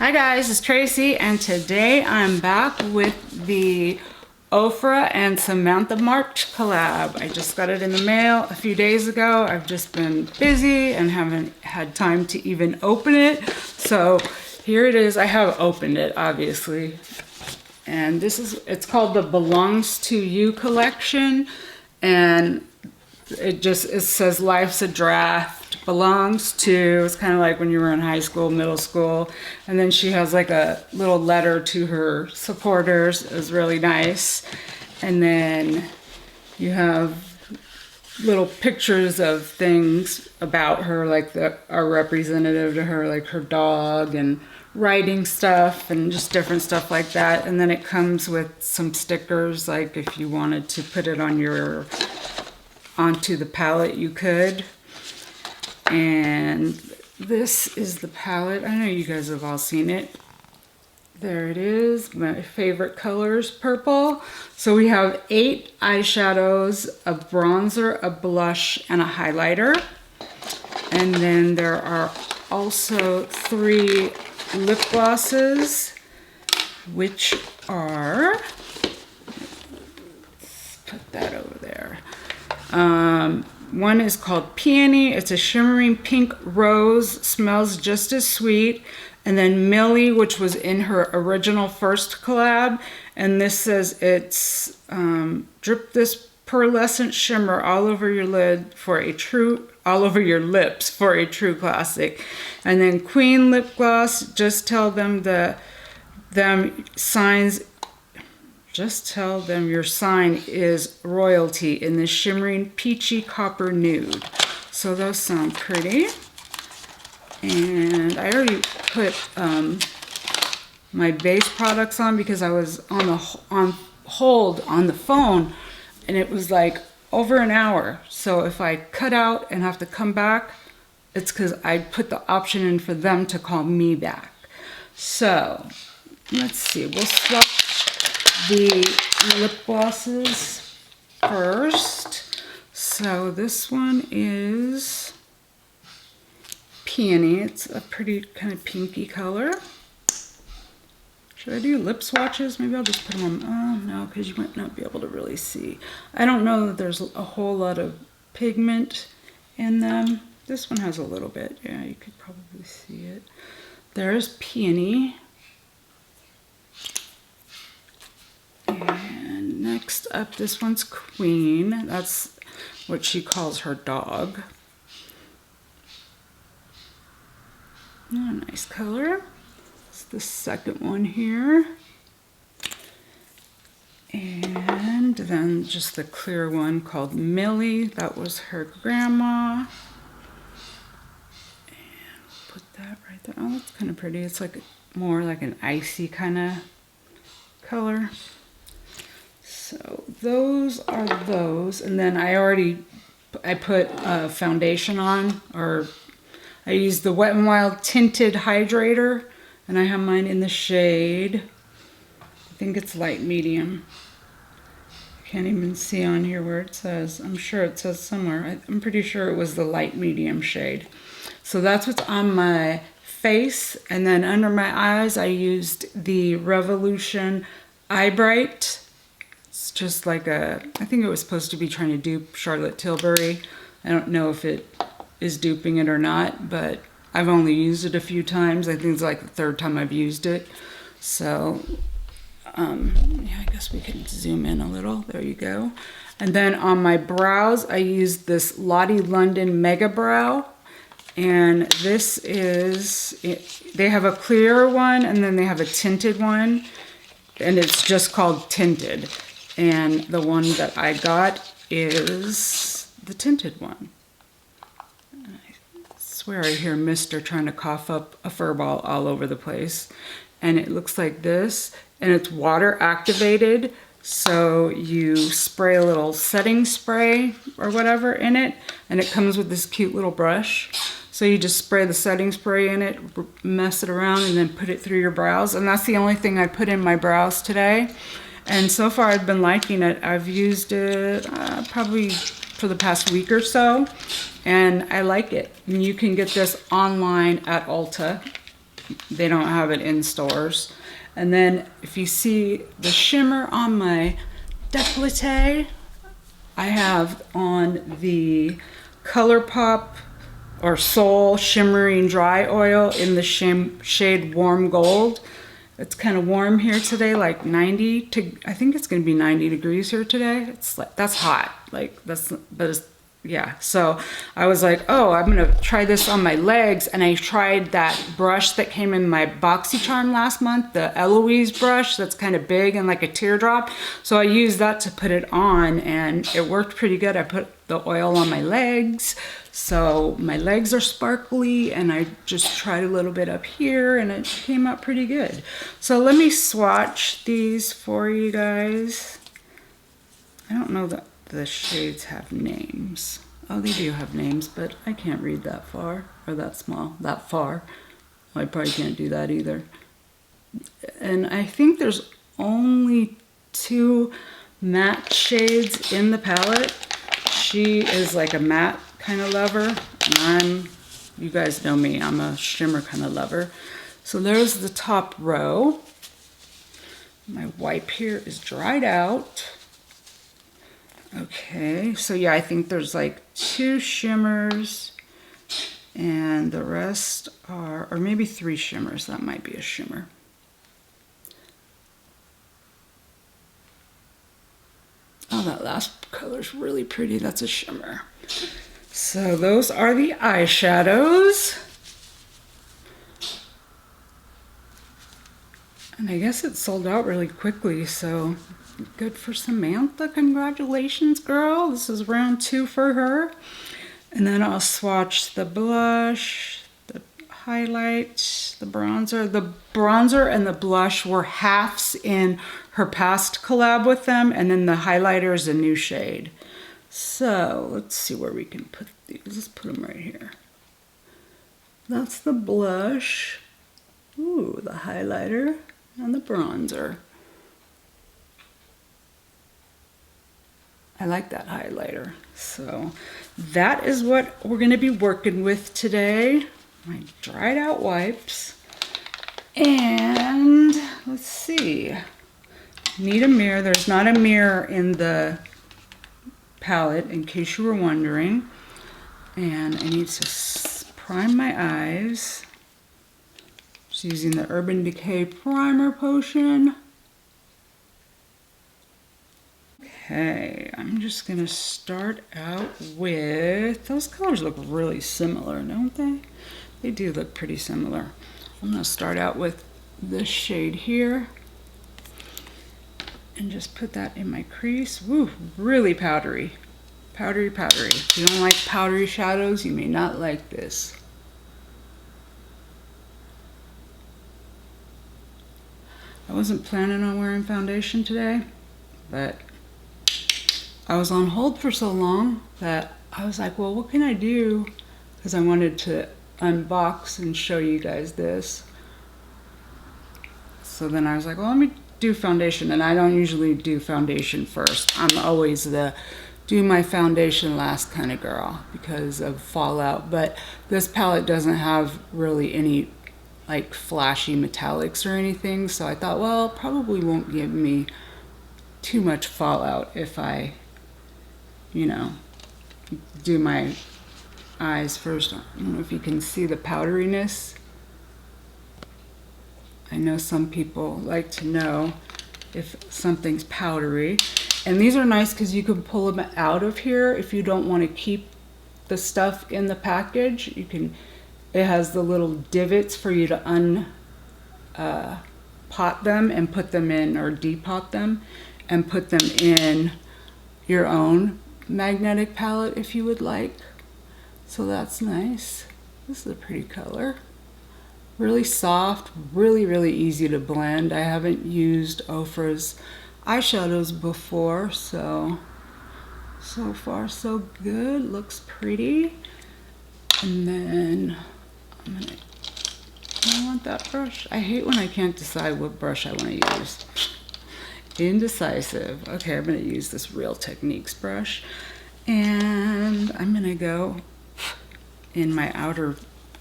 Hi guys, it's Tracy, and today I'm back with the Ofra and Samantha March collab. I just got it in the mail a few days ago. I've just been busy and haven't had time to even open it. So here it is. I have opened it, obviously. And it's called the Belongs to You collection. And it says life's a draft, belongs to. It's kind of like when you were in high school, middle school. And then she has like a little letter to her supporters. It was really nice. And then you have little pictures of things about her, like are representative to her, like her dog, and writing stuff and just different stuff like that. And then it comes with some stickers, like if you wanted to put it onto the palette, you could. And this is the palette. I know you guys have all seen it. There it is. My favorite colors, purple. So we have 8 eyeshadows, a bronzer, a blush, and a highlighter. And then there are also 3 lip glosses, which are, let's put that over there. One is called Peony. It's a shimmering pink rose, smells just as sweet. And then Millie, which was in her original first collab. And this says it's drip this pearlescent shimmer all over your lips for a true classic. And then Queen lip gloss, just tell them your sign is royalty in this shimmering peachy copper nude. So those sound pretty. And I already put my base products on because I was on hold on the phone, and it was like over an hour. So if I cut out and have to come back, it's because I put the option in for them to call me back. So let's see, we'll swap the lip glosses first. So this one is Peony. It's a pretty kind of pinky color. Should I do lip swatches? Maybe I'll just put them on. Oh no, because you might not be able to really see. I don't know that there's a whole lot of pigment in them. This one has a little bit. Yeah, you could probably see it. There's Peony. And next up, this one's Queen. That's what she calls her dog. Oh, nice color. It's the second one here. And then just the clear one called Millie. That was her grandma. And put that right there. Oh, that's kind of pretty. It's like more like an icy kind of color. So those are those. And then I put a foundation on, or I used the Wet n Wild Tinted Hydrator, and I have mine in the shade, I think it's light medium. I can't even see on here where it says. I'm sure it says somewhere. I'm pretty sure it was the light medium shade. So that's what's on my face. And then under my eyes, I used the Revolution Eye Bright. It's just like I think it was supposed to be trying to dupe Charlotte Tilbury. I don't know if it is duping it or not, but I've only used it a few times. I think it's like the 3rd time I've used it. So, yeah, I guess we can zoom in a little. There you go. And then on my brows, I used this Lottie London Mega Brow. And this is, they have a clear one, and then they have a tinted one. And it's just called Tinted. And the one that I got is the tinted one. I swear I hear Mister trying to cough up a fur ball all over the place. And it looks like this, and it's water activated. So you spray a little setting spray or whatever in it, and it comes with this cute little brush. So you just spray the setting spray in it, mess it around, and then put it through your brows. And that's the only thing I put in my brows today. And so far I've been liking it. I've used it probably for the past week or so, and I like it. And you can get this online at Ulta. they don't have it in stores. And then if you see the shimmer on my décolleté, I have on the ColourPop or Soul Shimmering Dry Oil in the shade Warm Gold. It's kind of warm here today, like 90 to, I think it's going to be 90 degrees here today. It's like, that's hot. Like that's, but it's, yeah. So I was like, oh, I'm going to try this on my legs. And I tried that brush that came in my BoxyCharm last month, the Eloise brush that's kind of big and like a teardrop. So I used that to put it on and it worked pretty good. I put the oil on my legs. So my legs are sparkly and I just tried a little bit up here and it came out pretty good. So let me swatch these for you guys. I don't know that the shades have names. Oh, they do have names, but I can't read that far or that small, that far. I probably can't do that either. And I think there's only 2 matte shades in the palette. She is like a matte kind of lover, and you guys know me, I'm a shimmer kind of lover. So there's the top row. My wipe here is dried out. Okay, so yeah, I think there's like 2 shimmers and the rest are, or maybe 3 shimmers. That might be a shimmer. Oh, that last color's really pretty. That's a shimmer. So those are the eyeshadows. And I guess it sold out really quickly, so good for Samantha. Congratulations, girl. This is round 2 for her. And then I'll swatch the blush, the highlight, the bronzer. The bronzer and the blush were halves in her past collab with them, and then the highlighter is a new shade. So let's see where we can put these. Let's put them right here. That's the blush. Ooh, the highlighter and the bronzer. I like that highlighter. So that is what we're going to be working with today. My dried out wipes. And let's see. Need a mirror. There's not a mirror in the palette, in case you were wondering. And I need to prime my eyes. Just using the Urban Decay Primer Potion. Okay, I'm just gonna start out with, those colors look really similar, don't they? They do look pretty similar. I'm gonna start out with this shade here and just put that in my crease. Woo, really powdery. Powdery, powdery. If you don't like powdery shadows, you may not like this. I wasn't planning on wearing foundation today, but I was on hold for so long that I was like, well, what can I do? Because I wanted to unbox and show you guys this. So then I was like, well, let me do foundation. And I don't usually do foundation first. I'm always the do my foundation last kind of girl because of fallout. But this palette doesn't have really any like flashy metallics or anything. So I thought, well, it probably won't give me too much fallout if I, you know, do my eyes first. I don't know if you can see the powderiness. I know some people like to know if something's powdery. And these are nice because you can pull them out of here if you don't want to keep the stuff in the package. You can, it has the little divots for you to pot them and put them in, or depot them and put them in your own magnetic palette if you would like. So that's nice. This is a pretty color. Really soft, really, really easy to blend. I haven't used Ofra's eyeshadows before, so far so good. Looks pretty. And then I'm gonna, I want that brush. I hate when I can't decide what brush I want to use. Indecisive. Okay, I'm gonna use this Real Techniques brush, and I'm gonna go in my outer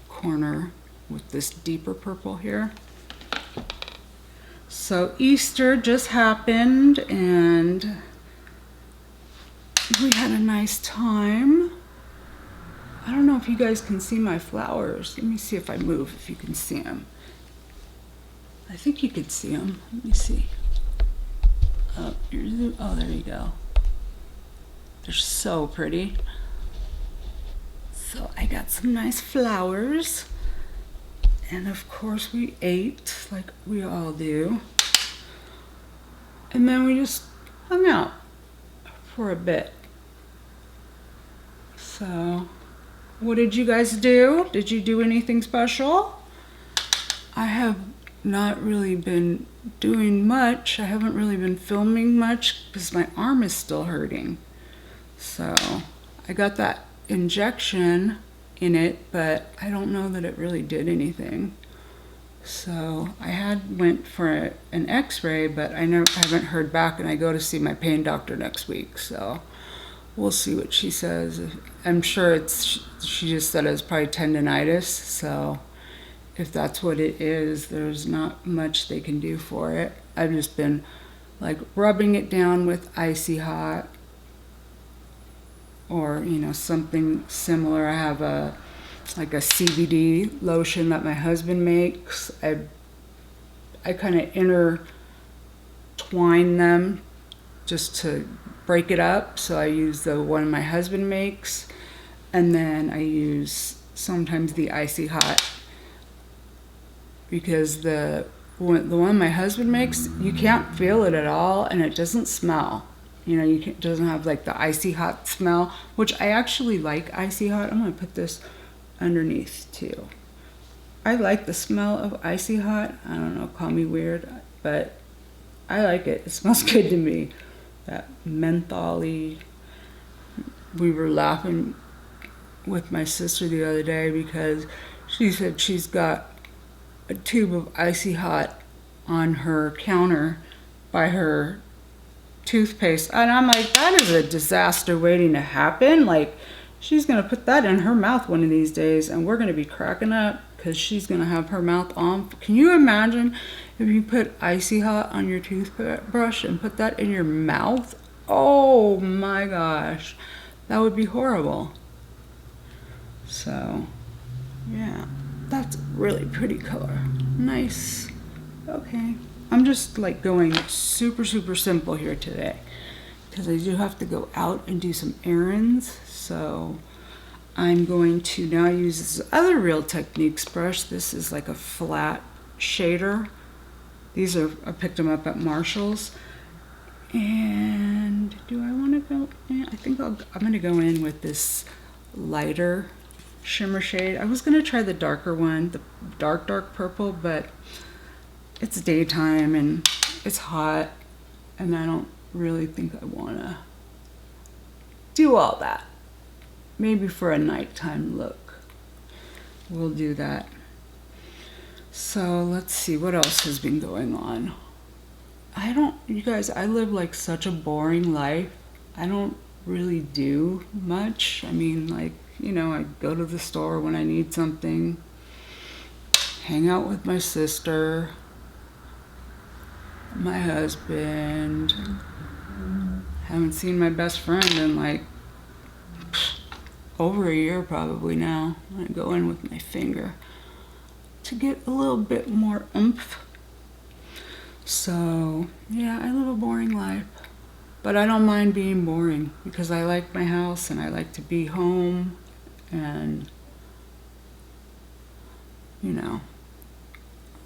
corner with this deeper purple here. So Easter just happened and we had a nice time. I don't know if you guys can see my flowers. Let me see if I move, if you can see them. I think you could see them. Let me see. Oh, there you go. They're so pretty. So I got some nice flowers. And of course we ate like we all do. And then we just hung out for a bit. So, what did you guys do? Did you do anything special? I have not really been doing much. I haven't really been filming much because my arm is still hurting. So, I got that injection in it, but I don't know that it really did anything. So I went for an x-ray, but I haven't heard back, and I go to see my pain doctor next week. So we'll see what she says. I'm sure she just said it's probably tendonitis. So if that's what it is, there's not much they can do for it. I've just been like rubbing it down with icy hot, or something similar. I have like a CBD lotion that my husband makes. I kind of intertwine them just to break it up. So I use the one my husband makes, and then I use sometimes the icy hot, because the one my husband makes, you can't feel it at all, and it doesn't smell. It doesn't have like the icy hot smell, which I actually like icy hot. I'm gonna put this underneath too. I like the smell of icy hot. I don't know, call me weird, but I like it. It smells good to me. That mentholy. We were laughing with my sister the other day because she said she's got a tube of icy hot on her counter by her toothpaste, and I'm like, that is a disaster waiting to happen. Like, she's gonna put that in her mouth one of these days, and we're gonna be cracking up because she's gonna have her mouth on. Can you imagine if you put icy hot on your toothbrush and put that in your mouth? Oh my gosh, that would be horrible. So yeah, that's a really pretty color. Nice. Okay, I'm just like going super simple here today because I do have to go out and do some errands. So I'm going to now use this other Real Techniques brush. This is like a flat shader. I picked them up at Marshall's. And do I want to go in? I think I'm going to go in with this lighter shimmer shade. I was going to try the darker one, the dark purple, but it's daytime and it's hot, and I don't really think I want to do all that. Maybe for a nighttime look, we'll do that. So let's see what else has been going on. You guys, I live like such a boring life. I don't really do much. I mean, like, I go to the store when I need something, hang out with my sister, my husband. Haven't seen my best friend in like over a year probably now. I'm gonna go in with my finger to get a little bit more oomph. So yeah, I live a boring life, but I don't mind being boring because I like my house and I like to be home, and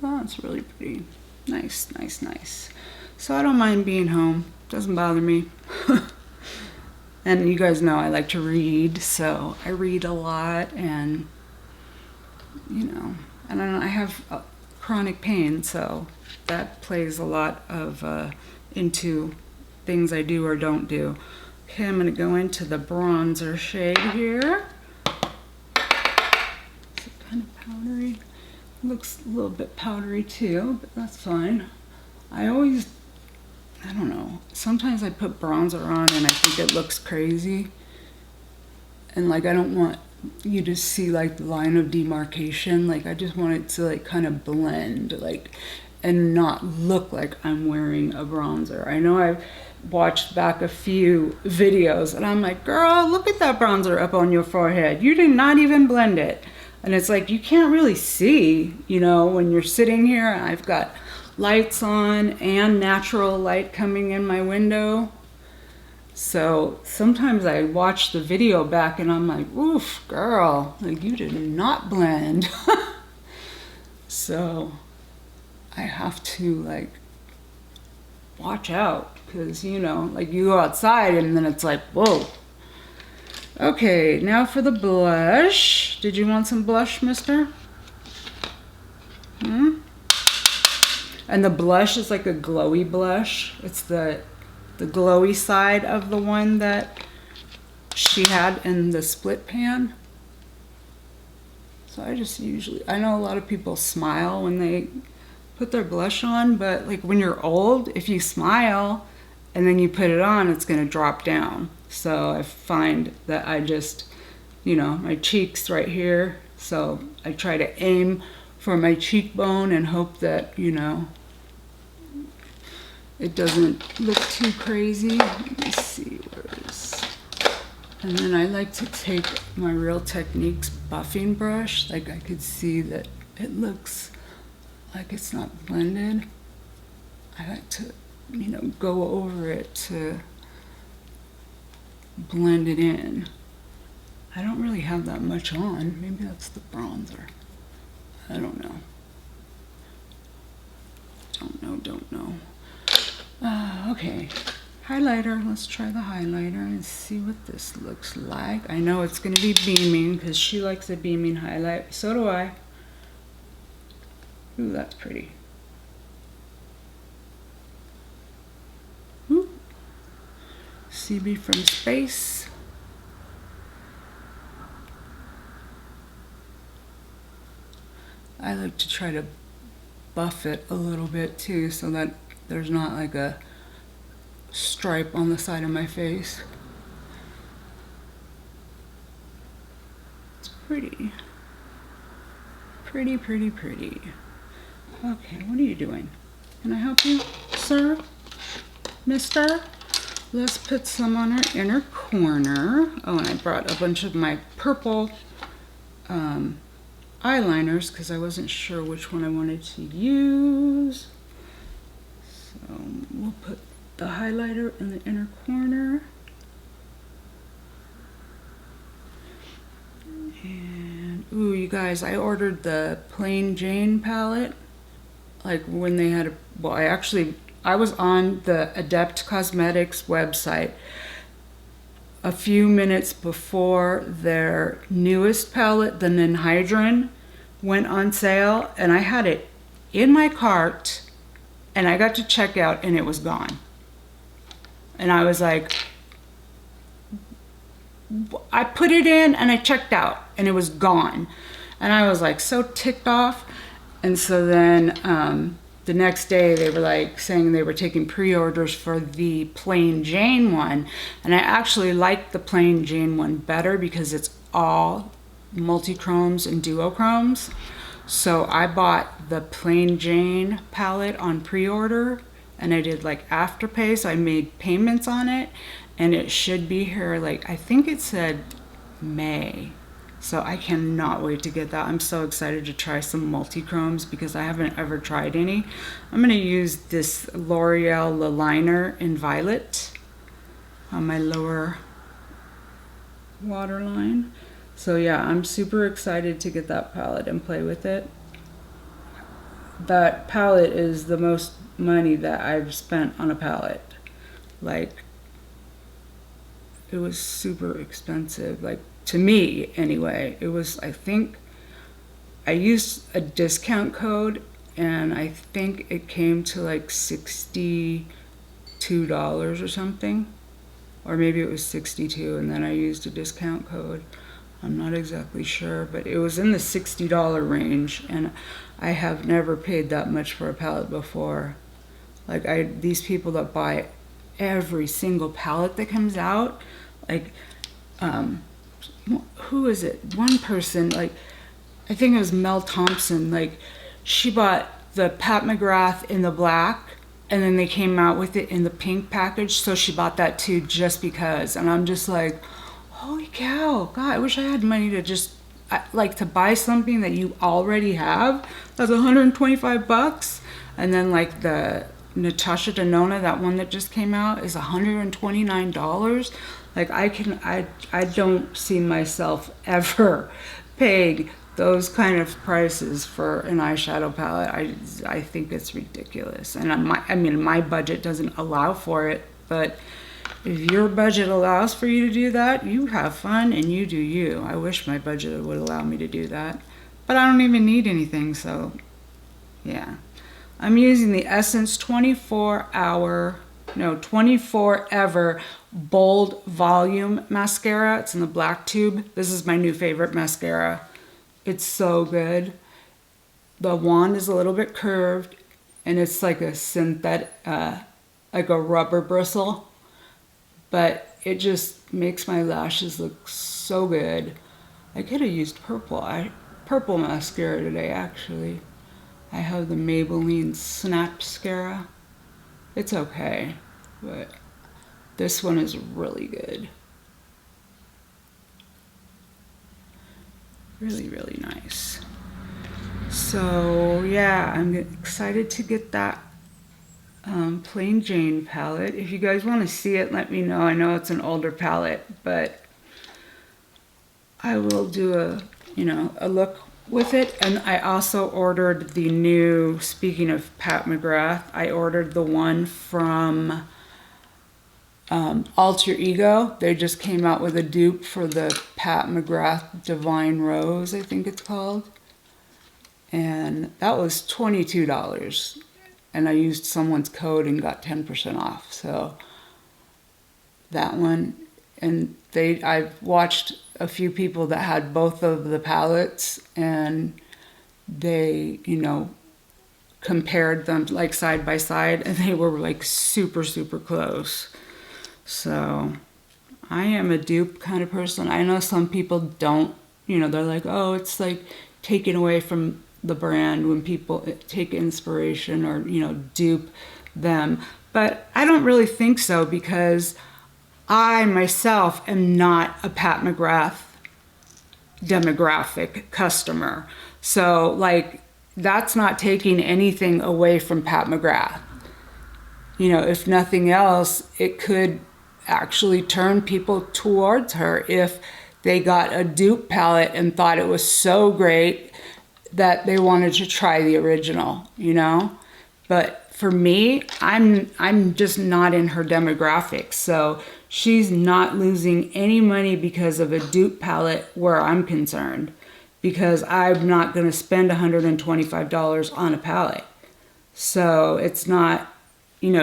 oh, it's really pretty. Nice. So I don't mind being home. Doesn't bother me. And you guys know I like to read, so I read a lot, and and I have chronic pain, so that plays a lot of into things I do or don't do. Okay, I'm going to go into the bronzer shade here. Is it kind of powdery? It looks a little bit powdery too, but that's fine. I don't know. Sometimes I put bronzer on and I think it looks crazy. And like, I don't want you just see like the line of demarcation. Like I just want it to like kind of blend, like, and not look like I'm wearing a bronzer. I know I've watched back a few videos and I'm like, girl, look at that bronzer up on your forehead. You did not even blend it. And it's like, you can't really see, you know, when you're sitting here and I've got lights on and natural light coming in my window. So sometimes I watch the video back and I'm like, oof, girl, like you did not blend. So I have to like watch out because, you know, like you go outside and then it's like, whoa. Okay, now for the blush. Did you want some blush, mister? And the blush is like a glowy blush. It's the glowy side of the one that she had in the split pan. So I just usually, I know a lot of people smile when they put their blush on, but like when you're old, if you smile and then you put it on, it's gonna drop down. So I find that I just, you know, my cheeks right here. So I try to aim for my cheekbone and hope that, you know, it doesn't look too crazy. Let me see where it is. And then I like to take my Real Techniques buffing brush. Like I could see that it looks like it's not blended. I like to, you know, go over it to blend it in. I don't really have that much on. Maybe that's the bronzer. I don't know. Don't know. Okay, highlighter. Let's try the highlighter and see what this looks like. I know it's going to be beaming because she likes a beaming highlight. So do I. Ooh, that's pretty. Ooh. CB from space. I like to try to buff it a little bit too so that there's not like a stripe on the side of my face. It's pretty. Pretty. Okay, what are you doing? Can I help you, sir? Mister? Let's put some on our inner corner. Oh, and I brought a bunch of my purple eyeliners because I wasn't sure which one I wanted to use. So we'll put the highlighter in the inner corner. And, ooh, you guys, I ordered the Plain Jane palette. Like when they had I was on the Adept Cosmetics website a few minutes before their newest palette, the Ninhydrin, went on sale, and I had it in my cart, and I got to check out, and it was gone. And I was like, I put it in, and I checked out, and it was gone. And I was like so ticked off. And so then the next day they were like saying they were taking pre-orders for the Plain Jane one. And I actually like the Plain Jane one better because it's all multi-chromes and duochromes. So I bought the Plain Jane palette on pre-order, and I did like Afterpay, so I made payments on it, and it should be here, like, I think it said May. So I cannot wait to get that. I'm so excited to try some multi-chromes because I haven't ever tried any. I'm gonna use this L'Oreal Le Liner in Violet on my lower waterline. So yeah, I'm super excited to get that palette and play with it. That palette is the most money that I've spent on a palette. Like, it was super expensive. Like, to me anyway, it was, I think, I used a discount code and I think it came to like $62 or something. Or maybe it was 62 and then I used a discount code. I'm not exactly sure, but it was in the $60 range, and I have never paid that much for a palette before. Like, these people that buy every single palette that comes out, like, who is it? One person, like, I think it was Mel Thompson, like, she bought the Pat McGrath in the black, and then they came out with it in the pink package, so she bought that too just because. And I'm just like, holy cow, God, I wish I had money to just, like, to buy something that you already have. That's $125. And then, like, the Natasha Denona, that one that just came out, is $129. Like, I don't see myself ever paying those kind of prices for an eyeshadow palette. I think it's ridiculous. And my budget doesn't allow for it, but if your budget allows for you to do that, you have fun and you do you. I wish my budget would allow me to do that, but I don't even need anything, so yeah. I'm using the Essence 24 Ever Bold Volume Mascara. It's in the black tube. This is my new favorite mascara. It's so good. The wand is a little bit curved, and it's like a synthetic, like a rubber bristle, but it just makes my lashes look so good. I could have used purple mascara today, actually. I have the Maybelline Snap Mascara. It's okay, but this one is really good. Really, really nice. So yeah, I'm excited to get that Plain Jane palette. If you guys want to see it, let me know. I know it's an older palette, but I will do a look with it. And I also ordered the new, speaking of Pat McGrath, I ordered the one from Alter Ego. They just came out with a dupe for the Pat McGrath Divine Rose, I think it's called. And that was $22. And I used someone's code and got 10% off. So that one, and I've watched a few people that had both of the palettes, and they, compared them like side by side, and they were like super, super close. So I am a dupe kind of person. I know some people don't, they're like, oh, it's like taken away from the brand when people take inspiration or, dupe them. But I don't really think so, because I myself am not a Pat McGrath demographic customer. So like, that's not taking anything away from Pat McGrath. If nothing else, it could actually turn people towards her if they got a dupe palette and thought it was so great that they wanted to try the original, But for me, I'm just not in her demographic. So she's not losing any money because of a dupe palette where I'm concerned, because I'm not going to spend $125 on a palette. So it's not,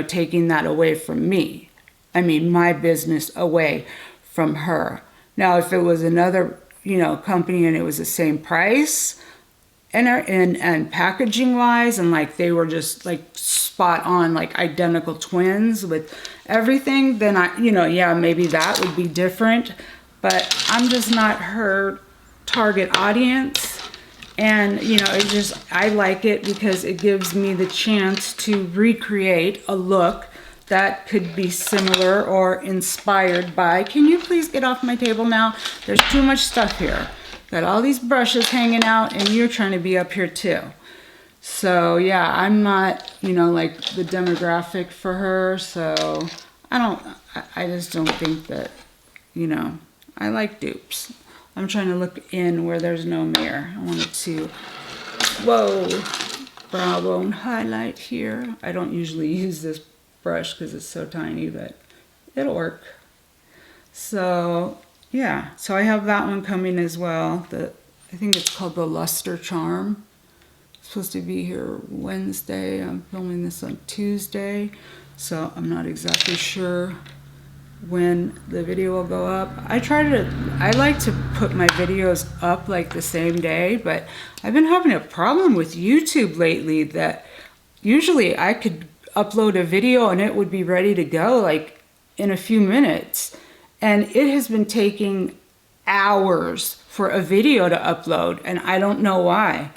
taking that away from me. My business away from her. Now, if it was another, company and it was the same price and packaging wise, and like they were just like spot on, like identical twins with everything, then yeah, maybe that would be different. But I'm just not her target audience. And, I like it because it gives me the chance to recreate a look that could be similar or inspired by. Can you please get off my table now? There's too much stuff here. Got all these brushes hanging out, and you're trying to be up here too. So yeah, I'm not, like the demographic for her. So I just don't think that, I like dupes. I'm trying to look in where there's no mirror. I wanted to, brow bone highlight here. I don't usually use this brush because it's so tiny, but it'll work. So yeah, so I have that one coming as well. I think it's called the Luster Charm. It's supposed to be here Wednesday. I'm filming this on Tuesday, so I'm not exactly sure when the video will go up. I like to put my videos up like the same day, but I've been having a problem with YouTube lately that usually I could upload a video and it would be ready to go like in a few minutes. And it has been taking hours for a video to upload, and I don't know why.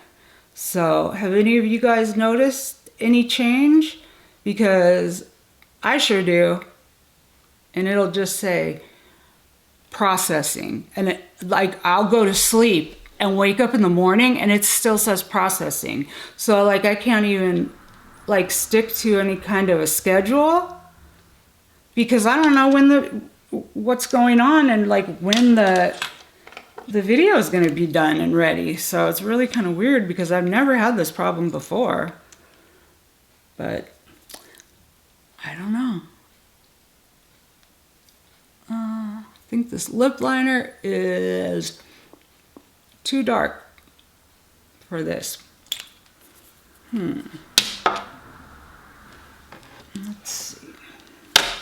So have any of you guys noticed any change? Because I sure do. And it'll just say processing. And like I'll go to sleep and wake up in the morning and it still says processing. So like I can't even like stick to any kind of a schedule because I don't know when what's going on and like when the video is going to be done and ready. So it's really kind of weird because I've never had this problem before. But I don't know. I think this lip liner is too dark for this. Let's see.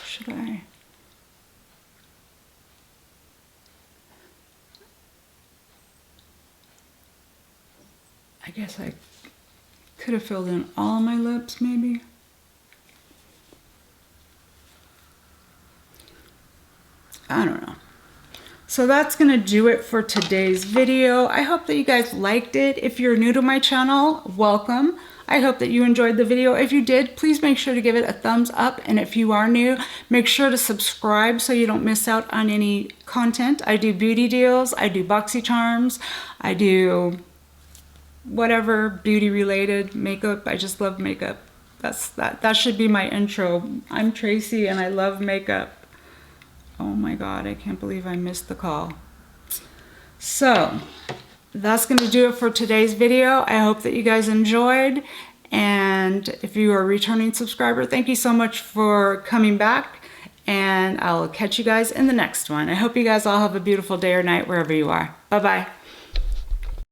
Should I? I guess I could have filled in all of my lips, maybe. I don't know. So that's gonna do it for today's video. I hope that you guys liked it. If you're new to my channel, welcome. I hope that you enjoyed the video. If you did, please make sure to give it a thumbs up. And if you are new, make sure to subscribe so you don't miss out on any content. I do beauty deals, I do boxy charms, I do whatever beauty related makeup. I just love makeup. That should be my intro. I'm Tracy and I love makeup. Oh my God, I can't believe I missed the call. So that's gonna do it for today's video. I hope that you guys enjoyed. And if you are a returning subscriber, thank you so much for coming back. And I'll catch you guys in the next one. I hope you guys all have a beautiful day or night wherever you are. Bye-bye.